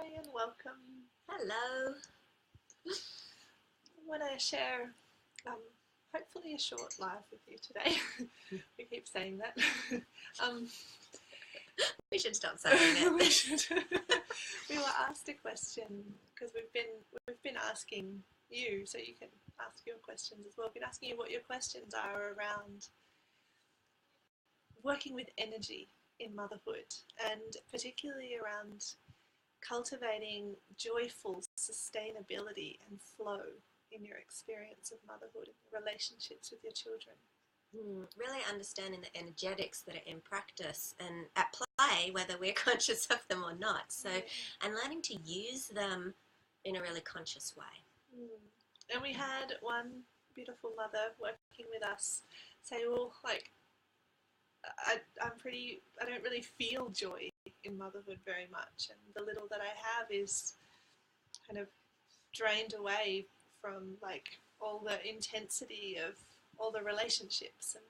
Hi and welcome. Hello. I want to share hopefully a short live with you today. We keep saying that. We should stop saying it. we should. We were asked a question because we've been asking you, so you can ask your questions as well. We've been asking you what your questions are around working with energy in motherhood, and particularly around cultivating joyful sustainability and flow in your experience of motherhood and your relationships with your children. Really understanding the energetics that are in practice and at play, whether we're conscious of them or not. So, and learning to use them in a really conscious way. And we had one beautiful mother working with us say, well, like, I don't really feel joy in motherhood very much, and the little that I have is kind of drained away from like all the intensity of all the relationships and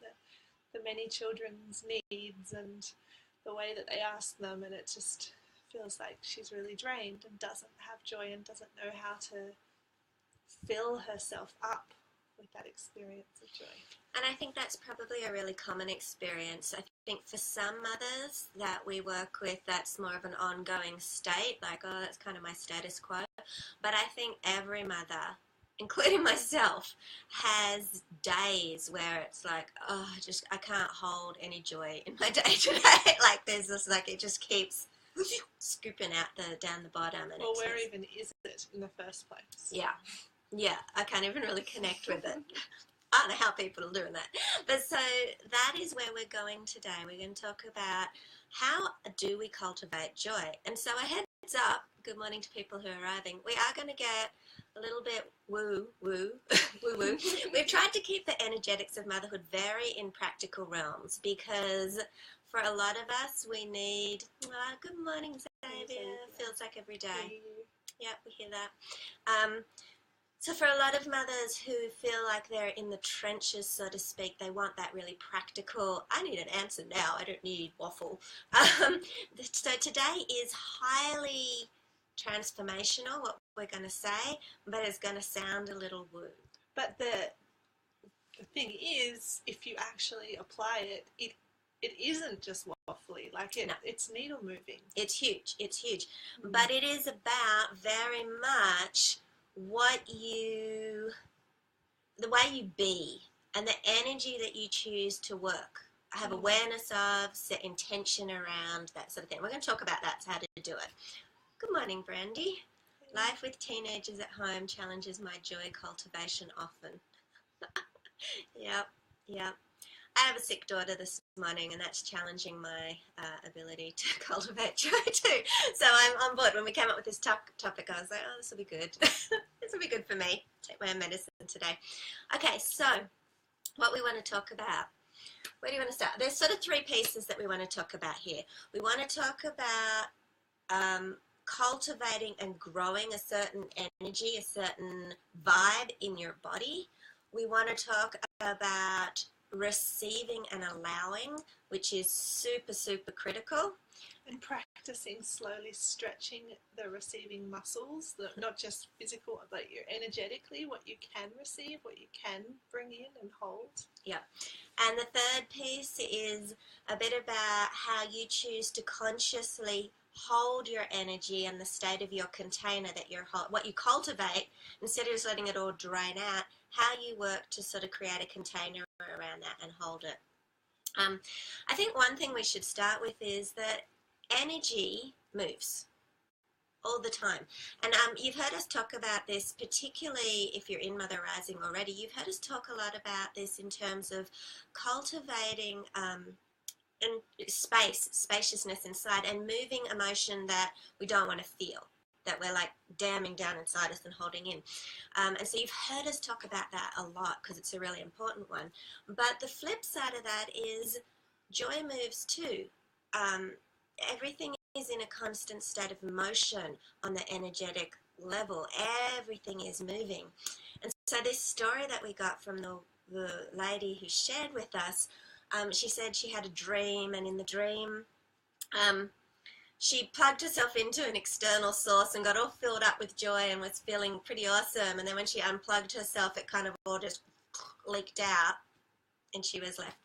the many children's needs and the way that they ask them, and it just feels like she's really drained and doesn't have joy and doesn't know how to fill herself up with that experience of joy. And I think that's probably a really common experience. I think for some mothers that we work with, that's more of an ongoing state, like, oh, that's kind of my status quo. But I think every mother, including myself, has days where it's like, oh, I can't hold any joy in my day today. Like there's this, like it just keeps scooping out down the bottom. And well, where even is it in the first place? Yeah, I can't even really connect with it. I don't know how people are doing that. But so that is where we're going today. We're going to talk about how do we cultivate joy. And so a heads up, good morning to people who are arriving. We are going to get a little bit woo-woo. We've tried to keep the energetics of motherhood very in practical realms because for a lot of us, we need, good morning, Xavier. Feels like every day. Yeah, we hear that. So for a lot of mothers who feel like they're in the trenches, so to speak, they want that really practical, I need an answer now, I don't need waffle. So today is highly transformational, what we're going to say, but it's going to sound a little woo. But the thing is, if you actually apply it, it isn't just waffly, like it's needle moving. It's huge, But it is about very much the way you be and the energy that you choose to work. Have awareness of, set intention around, that sort of thing. We're going to talk about that, how to do it. Good morning, Brandy. Life with teenagers at home challenges my joy cultivation often. Yep. I have a sick daughter this morning, and that's challenging my ability to cultivate joy too. So I'm on board. When we came up with this topic, I was like, oh, this will be good. This will be good for me. Take my medicine today. Okay, so what we want to talk about. Where do you want to start? There's sort of three pieces that we want to talk about here. We want to talk about cultivating and growing a certain energy, a certain vibe in your body. We want to talk about receiving and allowing, which is super, super critical. And practicing slowly stretching the receiving muscles, not just physical, but energetically, what you can receive, what you can bring in and hold. Yeah. And the third piece is a bit about how you choose to consciously hold your energy and the state of your container that what you cultivate, instead of just letting it all drain out, how you work to sort of create a container around that and hold it. I think one thing we should start with is that energy moves all the time. And you've heard us talk about this, particularly if you're in Mother Rising already. You've heard us talk a lot about this in terms of cultivating and spaciousness inside, and moving emotion that we don't want to feel, that we're like damming down inside us and holding in. And so you've heard us talk about that a lot because it's a really important one. But the flip side of that is joy moves too. Everything is in a constant state of motion on the energetic level. Everything is moving. And so this story that we got from the lady who shared with us, she said she had a dream, and in the dream, she plugged herself into an external source and got all filled up with joy and was feeling pretty awesome. And then when she unplugged herself, it kind of all just leaked out and she was left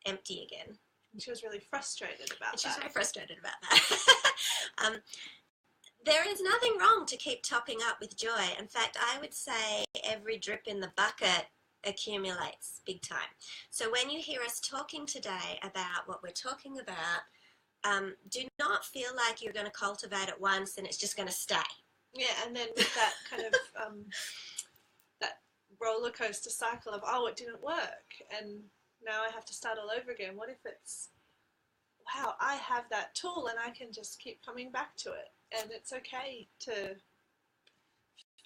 empty again. And she was really frustrated about that. She was very frustrated about that. There is nothing wrong to keep topping up with joy. In fact, I would say every drip in the bucket accumulates big time. So when you hear us talking today about what we're talking about, do not feel like you're going to cultivate it once and it's just going to stay. Yeah, and then with that kind of that roller coaster cycle of, oh, it didn't work, and now I have to start all over again. What if it's, wow, I have that tool and I can just keep coming back to it, and it's okay to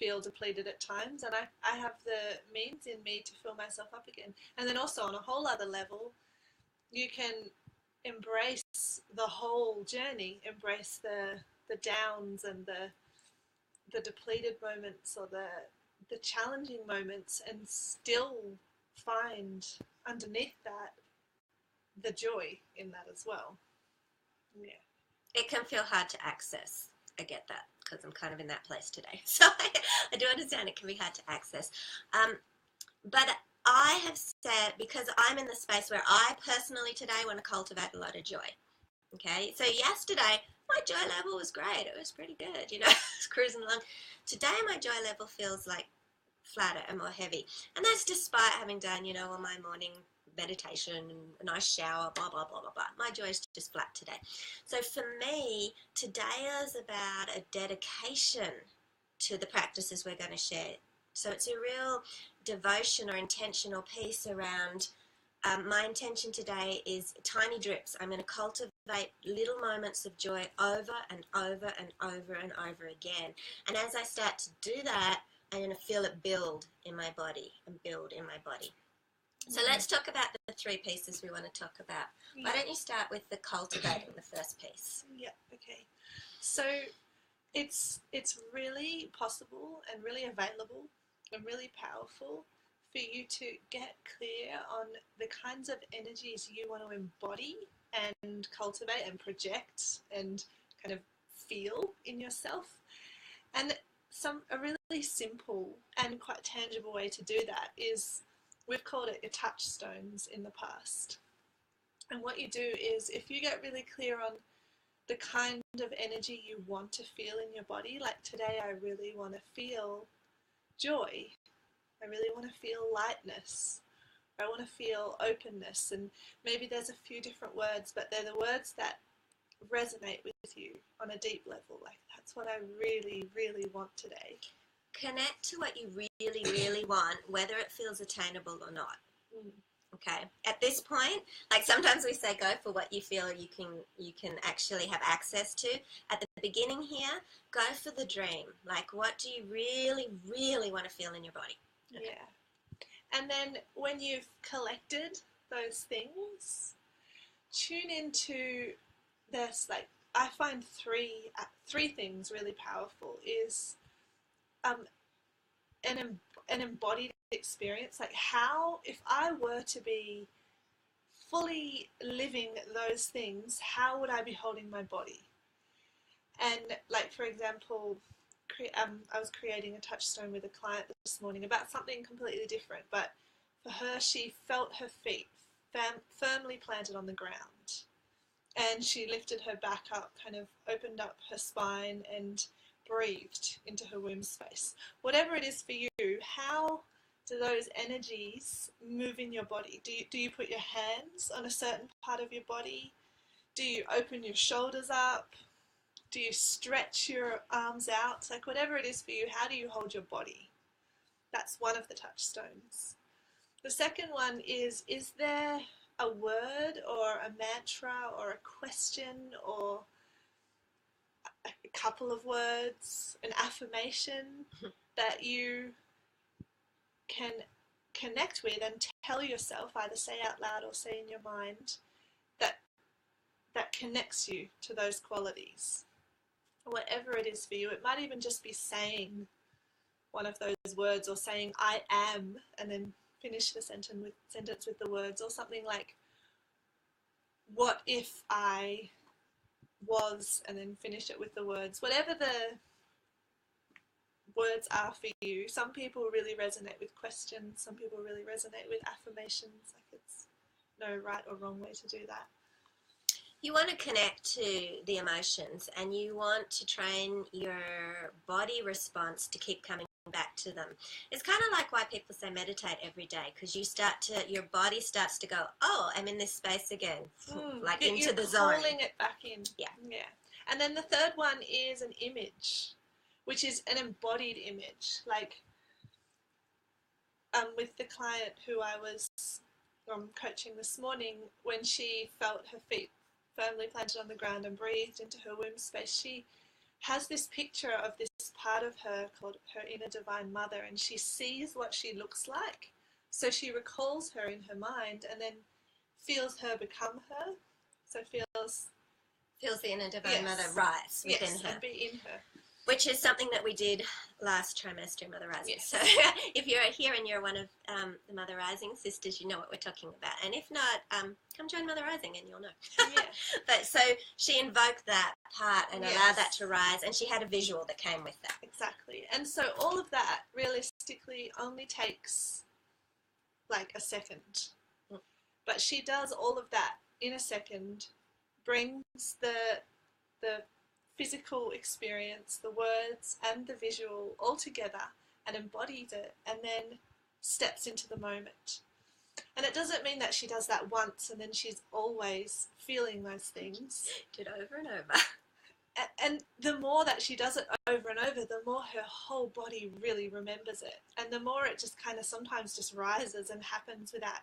feel depleted at times, and I have the means in me to fill myself up again. And then also on a whole other level, you can embrace the whole journey, embrace the downs and the depleted moments or the challenging moments, and still find underneath that the joy in that as well. Yeah. It can feel hard to access. I get that because I'm kind of in that place today. So I do understand it can be hard to access. But I have said, because I'm in the space where I personally today want to cultivate a lot of joy. Okay, so yesterday my joy level was great. It was pretty good, you know, I was cruising along. Today my joy level feels like flatter and more heavy. And that's despite having done, you know, all my morning meditation and a nice shower, blah, blah, blah, blah, blah. My joy is just flat today. So for me, today is about a dedication to the practices we're going to share. So it's a real devotion or intentional piece around my intention today is tiny drips. I'm going to cultivate little moments of joy over and over and over and over again. And as I start to do that, I'm going to feel it build in my body and build in my body. So let's talk about the three pieces we want to talk about. Why don't you start with the cultivating, the first piece? Yeah, okay. So it's really possible and really available and really powerful for you to get clear on the kinds of energies you want to embody and cultivate and project and kind of feel in yourself. And a really simple and quite tangible way to do that is, we've called it your touchstones in the past. And what you do is, if you get really clear on the kind of energy you want to feel in your body, like today I really want to feel joy, I really want to feel lightness, I want to feel openness, and maybe there's a few different words, but they're the words that resonate with you on a deep level. Like, that's what I really, really want today. Connect to what you really, really want, whether it feels attainable or not. Okay. At this point, like sometimes we say go for what you feel you can actually have access to. At the beginning here, go for the dream. Like, what do you really, really want to feel in your body? Okay. Yeah. And then when you've collected those things, tune into this. Like, I find three things really powerful is an embodied experience. Like, how, if I were to be fully living those things, how would I be holding my body? And like, for example, I was creating a touchstone with a client this morning about something completely different, but for her, she felt her feet firmly planted on the ground, and she lifted her back up, kind of opened up her spine and breathed into her womb space. Whatever it is for you, how do those energies move in your body? Do you put your hands on a certain part of your body? Do you open your shoulders up? Do you stretch your arms out? Like, whatever it is for you, how do you hold your body? That's one of the touchstones. The second one is there a word or a mantra or a question or a couple of words, an affirmation that you can connect with and tell yourself, either say out loud or say in your mind, that connects you to those qualities? Whatever it is for you, it might even just be saying one of those words, or saying I am, and then finish the sentence with the words, or something like, what if I was, and then finish it with the words. Whatever the words are for you. Some people really resonate with questions. Some people really resonate with affirmations. Like, it's no right or wrong way to do that. You want to connect to the emotions, and you want to train your body response to keep coming back to them. It's kind of like why people say meditate every day, because your body starts to go, oh, I'm in this space again, like into the zone. You're calling it back in. Yeah. And then the third one is an image, which is an embodied image. Like, with the client who I was coaching this morning, when she felt her feet firmly planted on the ground and breathed into her womb space, she has this picture of this part of her called her inner divine mother, and she sees what she looks like. So she recalls her in her mind and then feels her become her. So feels the inner divine mother rise within her. And be in her. Which is something that we did last trimester in Mother Rising. Yes. So if you're here and you're one of the Mother Rising sisters, you know what we're talking about. And if not, come join Mother Rising and you'll know. Yeah. But so she invoked that part and allowed that to rise, and she had a visual that came with that. Exactly. And so all of that realistically only takes like a second. But she does all of that in a second, brings the physical experience, the words and the visual all together, and embodies it, and then steps into the moment. And it doesn't mean that she does that once and then she's always feeling those things. Did over and over. And the more that she does it over and over, the more her whole body really remembers it. And the more it just kind of sometimes just rises and happens without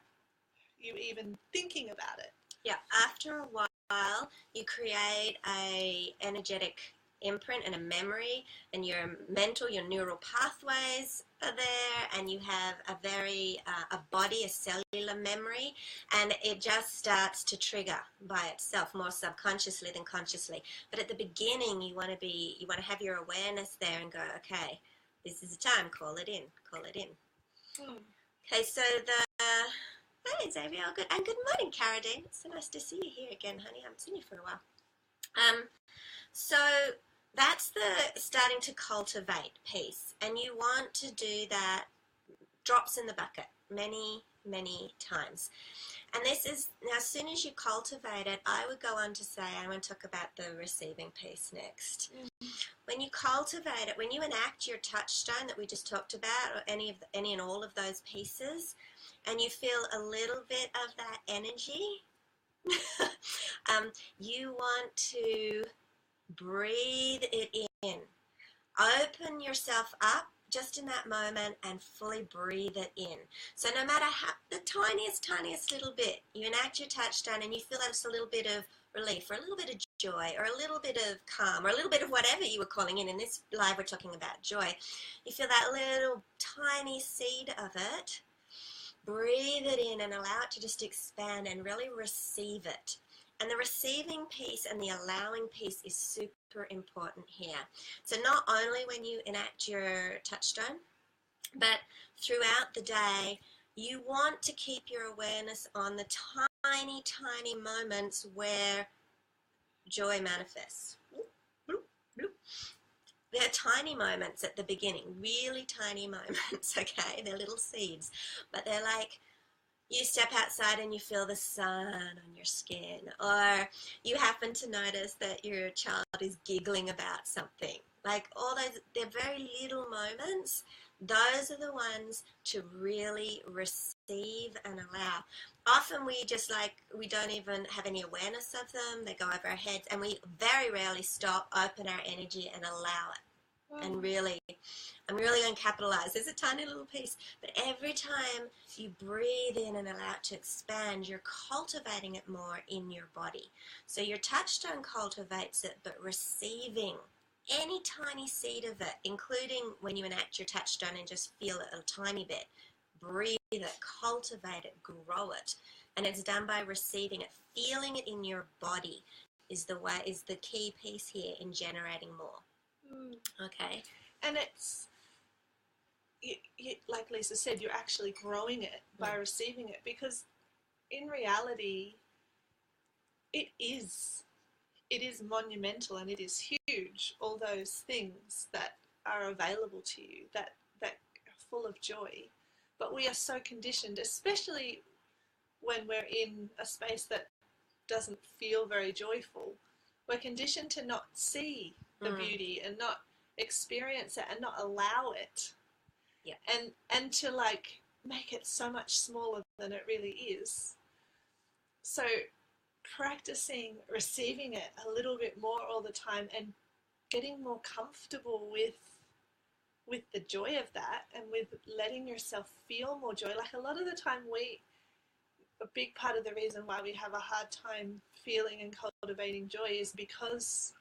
you even thinking about it. Yeah, after a while, you create a energetic imprint and a memory, and your neural pathways are there, and you have a body, a cellular memory, and it just starts to trigger by itself, more subconsciously than consciously. But at the beginning, you want to have your awareness there and go, okay, this is the time, call it in. Okay, so hey, Xavier, good. And good morning, Caradine. It's so nice to see you here again, honey. I haven't seen you for a while. So that's the starting to cultivate piece. And you want to do that drops in the bucket many, many times. And this is, now as soon as you cultivate it, I would go on to say, I want to talk about the receiving piece next. When you cultivate it, when you enact your touchstone that we just talked about, or any and all of those pieces, and you feel a little bit of that energy, you want to breathe it in. Open yourself up just in that moment and fully breathe it in. So no matter how, the tiniest little bit, you enact your touchstone and you feel that it's a little bit of relief, or a little bit of joy, or a little bit of calm, or a little bit of whatever you were calling in. In this live, we're talking about joy. You feel that little tiny seed of it. Breathe it in and allow it to just expand and really receive it. And the receiving piece and the allowing piece is super important here. So not only when you enact your touchstone, but throughout the day, you want to keep your awareness on the tiny moments where joy manifests. There are tiny moments at the beginning, really tiny moments, okay? They're little seeds, but they're like, you step outside and you feel the sun on your skin, or you happen to notice that your child is giggling about something. Like all those, they're very little moments. Those are the ones to really receive and allow. Often we don't even have any awareness of them. They go over our heads, and we very rarely stop, open our energy and allow it. And really, I'm really going to capitalize. There's a tiny little piece, but every time you breathe in and allow it to expand, you're cultivating it more in your body. So your touchstone cultivates it, but receiving any tiny seed of it, including when you enact your touchstone and just feel it a tiny bit, breathe it, cultivate it, grow it. And it's done by receiving it, feeling it in your body is the key piece here in generating more. Okay. And it's, like Lisa said, you're actually growing it by receiving it, because in reality, it is it is monumental and it is huge, all those things that are available to you that are full of joy. But we are so conditioned, especially when we're in a space that doesn't feel very joyful. We're conditioned to not see the beauty and not experience it and not allow it. Yeah. And to like make it so much smaller than it really is. So practicing receiving it a little bit more all the time and getting more comfortable with the joy of that and with letting yourself feel more joy. Like a lot of the time a big part of the reason why we have a hard time feeling and cultivating joy is because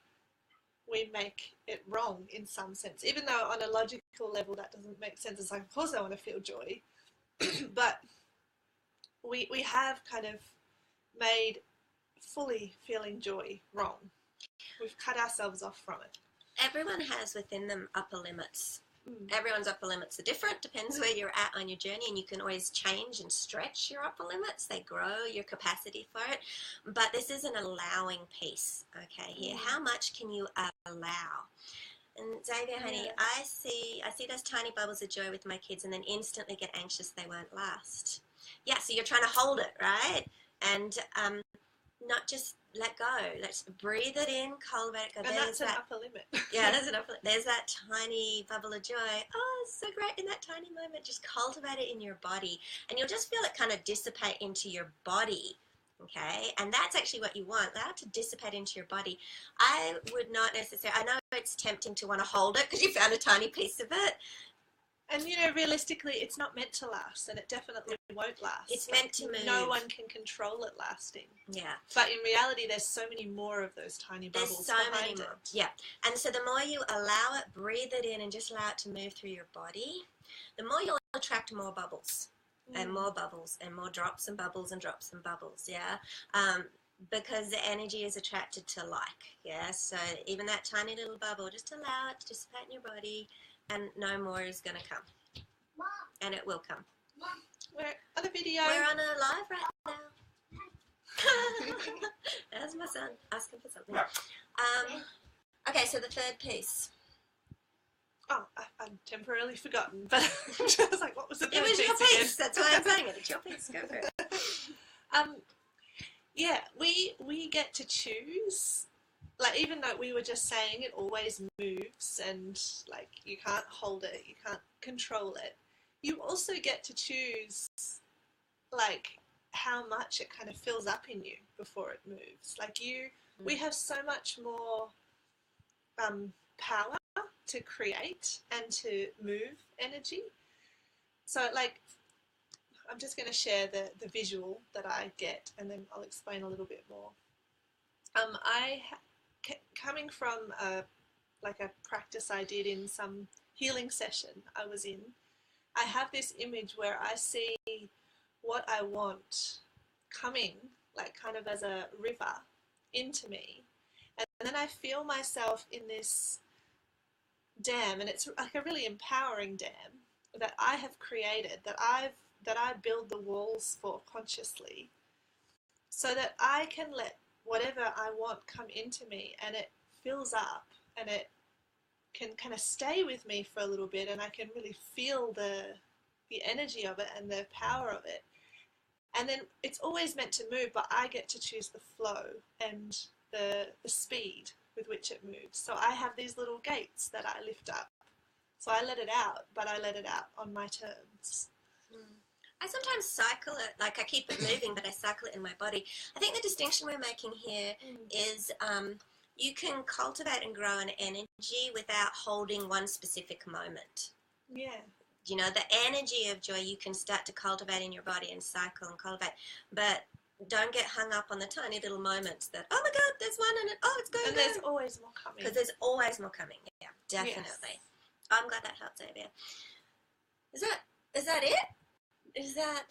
we make it wrong in some sense. Even though on a logical level that doesn't make sense. It's like, of course I want to feel joy. But we have kind of made fully feeling joy wrong. We've cut ourselves off from it. Everyone has within them upper limits. Everyone's upper limits are different, depends where you're at on your journey, and you can always change and stretch your upper limits. They grow your capacity for it. But this is an allowing piece, okay, here. How much can you allow? And Xavier, honey, I see those tiny bubbles of joy with my kids and then instantly get anxious they won't last. Yeah, so you're trying to hold it, right? And not just let go. Let's breathe it in, cultivate it. Go. And that's an upper limit. Yeah, that's an upper limit. There's that tiny bubble of joy. Oh, it's so great in that tiny moment. Just cultivate it in your body. And you'll just feel it kind of dissipate into your body. Okay, and that's actually what you want. Allow it to dissipate into your body. I would not necessarily, I know it's tempting to want to hold it because you found a tiny piece of it. And, you know, realistically, it's not meant to last, and it definitely won't last. It's meant to move. No one can control it lasting. Yeah. But in reality, there's so many more of those tiny bubbles. There's so many more. Yeah. And so the more you allow it, breathe it in, and just allow it to move through your body, the more you'll attract more bubbles. And more bubbles and more drops and bubbles and drops and bubbles, yeah? Because the energy is attracted to like, yeah? So even that tiny little bubble, just allow it to dissipate in your body, and no more is going to come. Mom. And it will come. Mom. We're on a video. We're on a live right now. There's my son asking for something. Okay, so the third piece. Oh, I'm temporarily forgotten, but I was like, what was the third piece? It was your piece. That's why I'm saying it. It's your piece. Go for it. Yeah, we get to choose. Like, even though we were just saying it always moves and, like, you can't hold it, you can't control it, you also get to choose, like, how much it kind of fills up in you before it moves. Like, we have so much more power to create and to move energy. So, like, I'm just going to share the visual that I get, and then I'll explain a little bit more. Coming from a practice I did in some healing session I was in, I have this image where I see what I want coming, like kind of as a river, into me, and then I feel myself in this dam, and it's like a really empowering dam that I have created, that I build the walls for consciously, so that I can let whatever I want come into me, and it fills up, and it can kind of stay with me for a little bit, and I can really feel the energy of it and the power of it. And then it's always meant to move, but I get to choose the flow and the speed with which it moves. So I have these little gates that I lift up. So I let it out, but I let it out on my terms. I sometimes cycle it, like I keep it moving, but I cycle it in my body. I think the distinction we're making here is you can cultivate and grow an energy without holding one specific moment. Yeah. You know, the energy of joy you can start to cultivate in your body and cycle and cultivate, but don't get hung up on the tiny little moments that, oh my God, there's one and it's going. And there's always more coming. Because there's always more coming. Yeah, definitely. Yes. I'm glad that helped, Xavier. Is that it? Is that...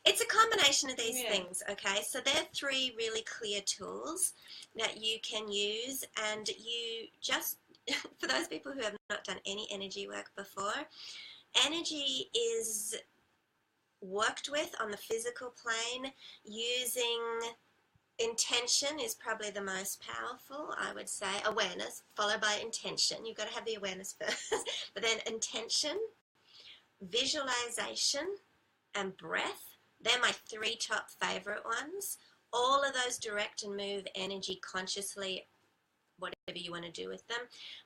it's a combination of these things, okay? So there are three really clear tools that you can use, and you just, for those people who have not done any energy work before, energy is worked with on the physical plane using Intention is probably the most powerful, I would say. Awareness, followed by intention. You've got to have the awareness first. But then intention, visualization, and breath. They're my three top favorite ones. All of those direct and move energy consciously, whatever you want to do with them.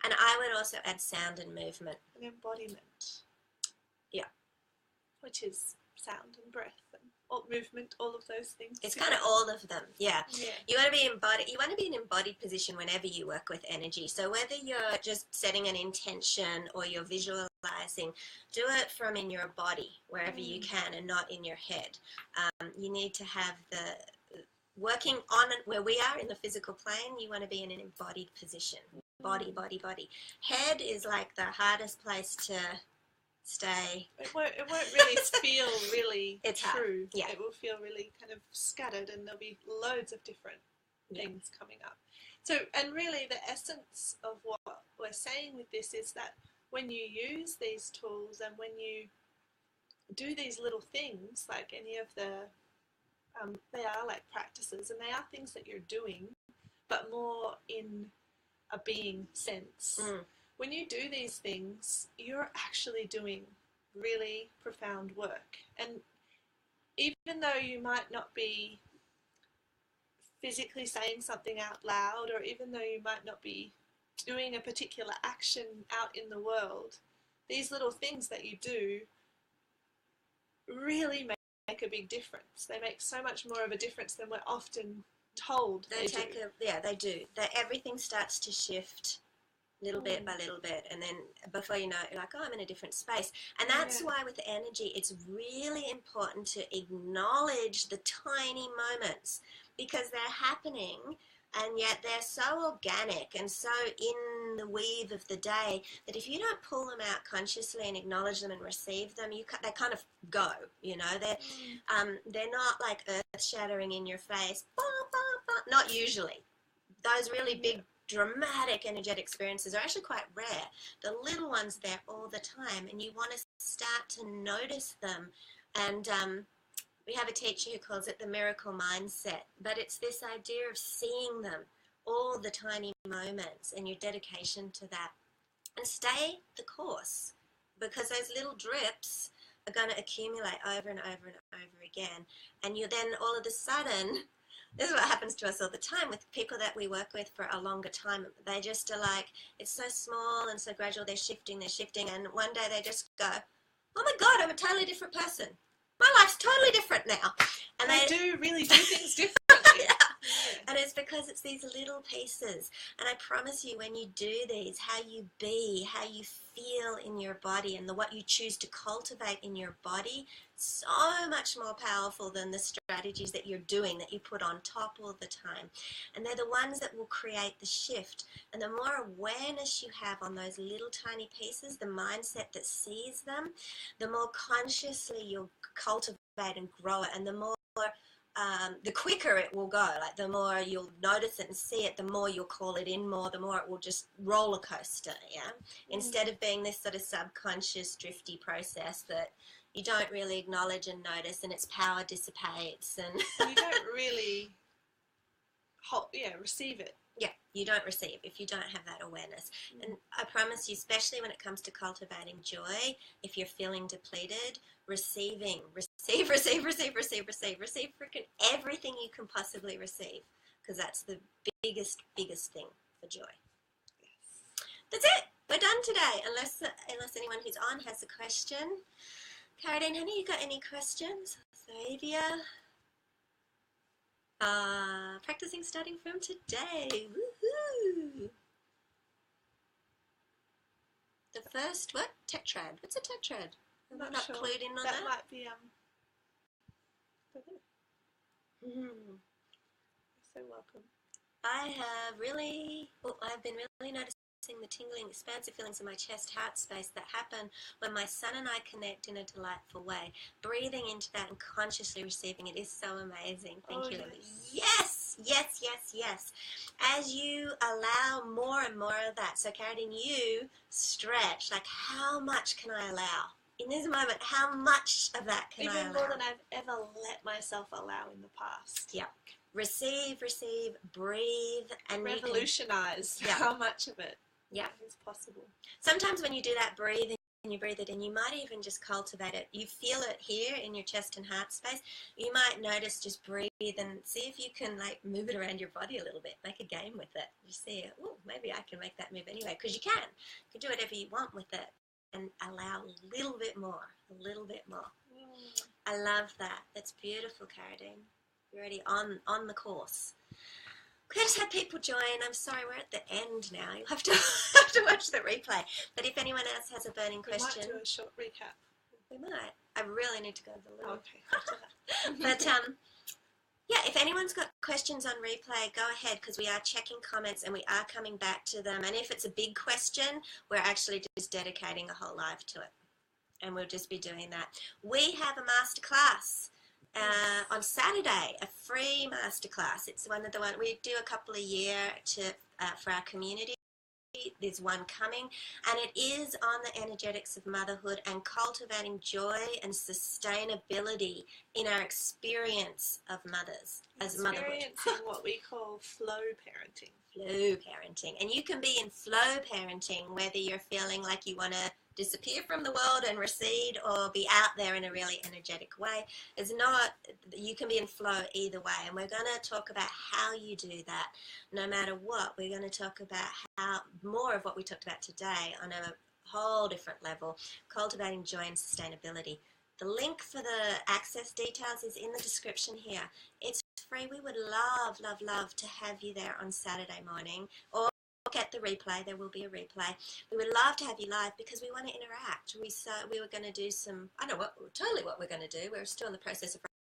And I would also add sound and movement. And embodiment. Yeah. Which is sound and breath and all, movement, all of those things. It's kind of all of them, yeah. Yeah. You want to be embodied. You want to be in an embodied position whenever you work with energy. So whether you're just setting an intention or you're visualizing, do it from in your body wherever you can and not in your head. You need to have the working on it where we are in the physical plane. You want to be in an embodied position. Body, body, body. Head is like the hardest place to stay. It won't really feel really It's true. hard. Yeah. It will feel really kind of scattered, and there'll be loads of different things coming up. So, and really the essence of what we're saying with this is that when you use these tools and when you do these little things, like any of the, they are like practices, and they are things that you're doing, but more in a being sense. When you do these things, you're actually doing really profound work. And even though you might not be physically saying something out loud, or even though you might not be doing a particular action out in the world, these little things that you do really make a big difference. They make so much more of a difference than we're often told they do. They do. Everything starts to shift little bit by little bit, and then before you know it, you're like, oh, I'm in a different space. And that's why with energy it's really important to acknowledge the tiny moments, because they're happening and yet they're so organic and so in the weave of the day that if you don't pull them out consciously and acknowledge them and receive them, they kind of go, you know. They're not like earth shattering in your face, not usually. Those really big dramatic energetic experiences are actually quite rare. The little ones are there all the time, and you want to start to notice them. And we have a teacher who calls it the miracle mindset, but it's this idea of seeing them, all the tiny moments, and your dedication to that. And stay the course, because those little drips are going to accumulate over and over and over again. And you then all of a sudden, this is what happens to us all the time with people that we work with for a longer time. They just are like, it's so small and so gradual, they're shifting, and one day they just go, oh my God, I'm a totally different person. My life's totally different now. And they do really do things differently. And it's because it's these little pieces. And I promise you, when you do these, how you be, how you feel in your body, and what you choose to cultivate in your body, so much more powerful than the strategies that you're doing, that you put on top all the time. And they're the ones that will create the shift. And the more awareness you have on those little tiny pieces, the mindset that sees them, the more consciously you'll cultivate and grow it, and the quicker it will go. Like the more you'll notice it and see it, the more you'll call it in more, the more it will just roller coaster, instead of being this sort of subconscious drifty process that you don't really acknowledge and notice, and its power dissipates, and you don't really receive it. Yeah, you don't receive if you don't have that awareness. And I promise you, especially when it comes to cultivating joy, if you're feeling depleted, receive freaking everything you can possibly receive, because that's the biggest thing for joy. Yes. That's it. We're done today, unless anyone who's on has a question. Caroline, have you got any questions? Xavier? Practicing starting from today. Woohoo! The first, what? Tetrad. What's a tetrad? I'm not sure. clued in on That that. might be You're so welcome. I've been really noticing the tingling, expansive feelings in my chest, heart space that happen when my son and I connect in a delightful way. Breathing into that and consciously receiving it is so amazing. Thank you, Lily. Yes. As you allow more and more of that, so Caroline, you stretch, like, how much can I allow? In this moment, how much of that can I allow? Even more than I've ever let myself allow in the past. Yeah. receive, breathe, and revolutionize Yeah. how much of it Yeah. is possible. Sometimes when you do that breathing and you breathe it in, you might even just cultivate it. You feel it here in your chest and heart space. You might notice, just breathe and see if you can like move it around your body a little bit. Make a game with it. You see, oh, maybe I can make that move anyway, because you can. You can do whatever you want with it and allow a little bit more, a little bit more. I love that. That's beautiful, Caradine. You're already on the course. We just had people join. I'm sorry, we're at the end now. You'll have to watch the replay. But if anyone else has a burning question, we might do a short recap. We might. I really need to go to the loo. Okay. But yeah, if anyone's got questions on replay, go ahead, because we are checking comments and we are coming back to them. And if it's a big question, we're actually just dedicating a whole live to it, and we'll just be doing that. We have a masterclass on Saturday, a free masterclass. It's one of the ones we do a couple a year for our community. There's one coming, and it is on the energetics of motherhood and cultivating joy and sustainability in our experience of mothers as motherhood. Experiencing what we call flow parenting. Flow parenting. And you can be in flow parenting whether you're feeling like you want to disappear from the world and recede, or be out there in a really energetic way. It's not, you can be in flow either way, and we're going to talk about how you do that. No matter what, we're going to talk about how more of what we talked about today on a whole different level, cultivating joy and sustainability. The link for the access details is in the description here. It's free. We would love to have you there on Saturday morning, or get the replay. There will be a replay. We would love to have you live because we want to interact. We were going to do some, I don't know totally what we're going to do. We're still in the process of